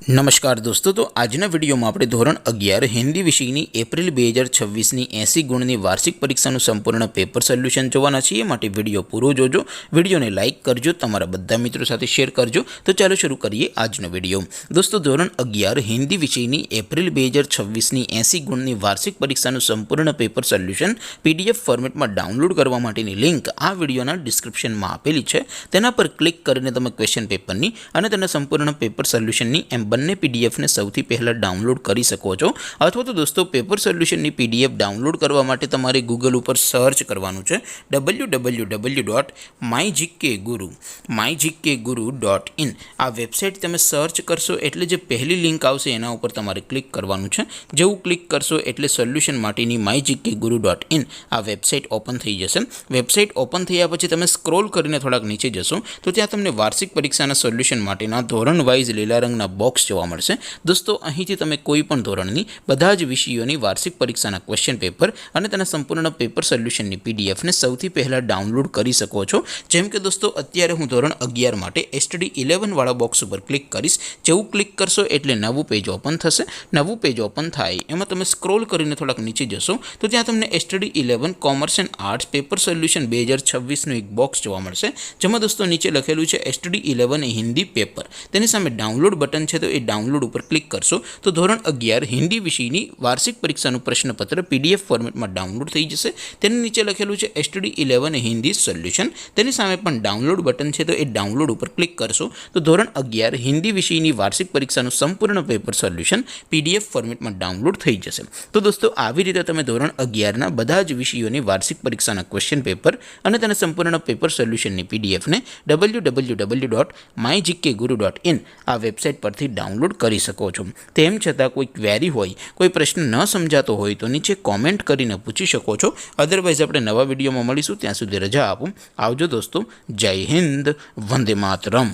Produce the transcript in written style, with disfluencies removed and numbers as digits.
નમસ્કાર દોસ્તો, તો આજના વિડીયોમાં આપણે ધોરણ 11 હિન્દી વિષયની એપ્રિલ 2026ની 80 ગુણની વાર્ષિક પરીક્ષાનું સંપૂર્ણ પેપર સોલ્યુશન જોવાના છીએ। માટે વિડીયો પૂરો જોજો, વિડીયોને લાઇક કરજો, તમારા બધા મિત્રો સાથે શેર કરજો। તો ચાલો શરૂ કરીએ આજનો વિડીયો। દોસ્તો, ધોરણ 11 હિન્દી વિષયની એપ્રિલ 2026ની 80 ગુણની વાર્ષિક પરીક્ષાનું સંપૂર્ણ પેપર સોલ્યુશન PDF ફોર્મેટમાં ડાઉનલોડ કરવા માટેની લિંક આ વિડીયોના ડિસ્ક્રિપ્શનમાં આપેલી છે। તેના પર ક્લિક કરીને તમે ક્વેશ્ચન પેપરની અને તેના સંપૂર્ણ પેપર સોલ્યુશનની બંને PDF ને સૌથી પહેલાં ડાઉનલોડ કરી શકો છો। અથવા તો દોસ્તો, પેપર સોલ્યુશનની PDF ડાઉનલોડ કરવા માટે તમારે ગૂગલ ઉપર સર્ચ કરવાનું છે www.mygkguru.in। આ વેબસાઇટ તમે સર્ચ કરશો એટલે જે પહેલી લિંક આવશે એના ઉપર તમારે ક્લિક કરવાનું છે। જેવું ક્લિક કરશો એટલે સોલ્યુશન માટેની mygkguru.in આ વેબસાઇટ ઓપન થઈ જશે। વેબસાઇટ ઓપન થયા પછી તમે સ્ક્રોલ કરીને થોડાક નીચે જશો તો ત્યાં તમને વાર્ષિક પરીક્ષાના સોલ્યુશન માટેના ધોરણ વાઇઝ લીલા રંગના બોક્સ જોવા મળશે। દોસ્તો, અહીંથી તમે કોઈ પણ ધોરણની બધા જ વિષયોની વાર્ષિક પરીક્ષાના ક્વેશ્ચન પેપર અને તેના સંપૂર્ણ પેપર સોલ્યુશનની PDF ને સૌથી પહેલાં ડાઉનલોડ કરી શકો છો। જેમ કે દોસ્તો, અત્યારે હું ધોરણ 11 માટે STD 11 વાળા બોક્સ ઉપર ક્લિક કરીશ। જેવું ક્લિક કરશો એટલે નવું પેજ ઓપન થશે। નવું પેજ ઓપન થાય એમાં તમે સ્ક્રોલ કરીને થોડાક નીચે જશો તો ત્યાં તમને STD 11 commerce and arts paper solution 2026નું એક બોક્સ જોવા મળશે। જેમાં દોસ્તો નીચે લખેલું છે STD 11 હિન્દી પેપર। તેની સામે ડાઉનલોડ બટન છે, તો એ ડાઉનલોડ ઉપર ક્લિક કરશો તો ધોરણ 11 હિન્દી વિષયની વાર્ષિક પરીક્ષાનું પ્રશ્નપત્ર PDF ફોર્મેટમાં ડાઉનલોડ થઈ જશે। તેની નીચે લખેલું છે STD 11 હિન્દી સોલ્યુશન। તેની સામે પણ ડાઉનલોડ બટન છે, તો એ ડાઉનલોડ ઉપર ક્લિક કરશો તો ધોરણ 11 હિન્દી વિષયની વાર્ષિક પરીક્ષાનું સંપૂર્ણ પેપર સોલ્યુશન PDF ફોર્મેટમાં ડાઉનલોડ થઈ જશે। તો દોસ્તો, આવી રીતે તમે ધોરણ 11ના બધા જ વિષયોની વાર્ષિક પરીક્ષાના ક્વેશ્ચન પેપર અને તેના સંપૂર્ણ પેપર સોલ્યુશનની PDF ને www.mygkguru.in આ વેબસાઇટ પરથી ડાઉનલોડ કરી શકો છો। તેમ છતાં કોઈ ક્વેરી હોય, કોઈ પ્રશ્ન ન સમજાતો હોય તો નીચે કોમેન્ટ કરીને પૂછી શકો છો। અધરવાઇઝ આપણે નવા વિડીયોમાં મળીશું, ત્યાં સુધી રજા આપો। આવજો દોસ્તો, જય હિન્દ, વંદે માતરમ।